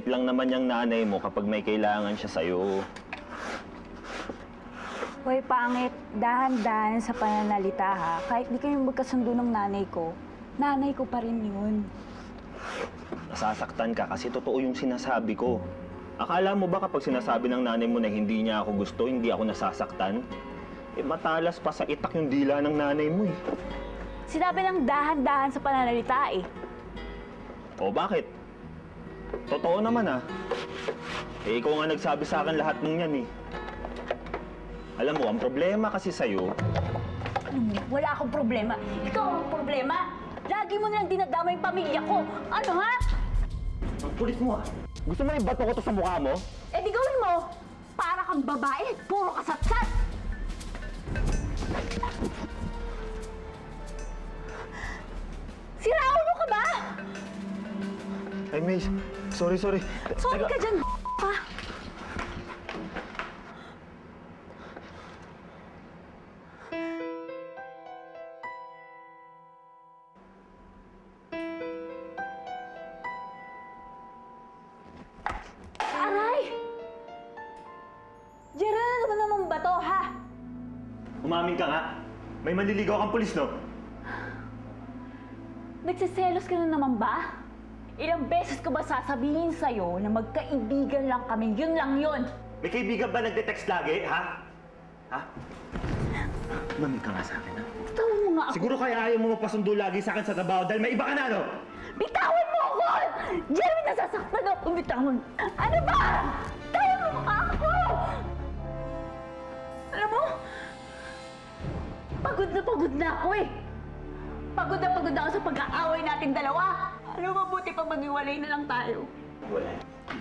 lang naman yung nanay mo kapag may kailangan siya sa'yo. Hoy, pangit. Dahan-dahan sa pananalita, ha? Kahit di kayo magkasundo ng nanay ko pa rin yun. Nasasaktan ka kasi totoo yung sinasabi ko. Akala mo ba kapag sinasabi ng nanay mo na hindi niya ako gusto, hindi ako nasasaktan? Eh, matalas pa sa itak yung dila ng nanay mo eh. Sinabi ng dahan-dahan sa pananalita, eh. O bakit? Totoo naman ah. Eh, ikaw nga nagsabi sa akin lahat ng yan eh. Alam mo, ang problema kasi sa'yo... Wala akong problema. Ikaw ang problema. Lagi mo nalang dinadama yung pamilya ko. Ano, ha? Ang kulit mo ah. Gusto mo ibato ko to sa mukha mo? Eh, di gawin mo. Para kang babae, puro kasatsat. Siraulo ka ba? Ay, May. Sorry. Sorry ka dyan, pa. Aray! Gerald, ano naman ba to, ha? Umamin ka nga. May manliligaw kang pulis, no? Nagsiselos ka na naman ba? Ilang beses ko ba sasabihin sa'yo na magkaibigan lang kami? Yun lang yun! May kaibigan ba nagde-text lagi, ha? Ha? Umamin ka nga sa akin, ha? Bitawan mo nga ako! Siguro kaya ayaw mo magpasundo lagi sa akin sa trabaho dahil may iba ka na, no? Bitawan mo ako! Jeremy, nasasaktan ako! Bitawan! Ano ba? Bitawan mo ako! Alam mo, pagod na ako eh! Pagod na ako sa pag-aaway natin dalawa! Ano, mabuti pa maghiwalay na lang tayo.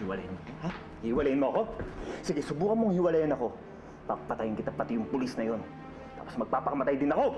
Hiwalayin mo, ha? Hiwalayin mo ako? Sige, subukan mong hiwalayin ako. Papatayin kita pati yung pulis na yon. Tapos magpapakamatay din ako!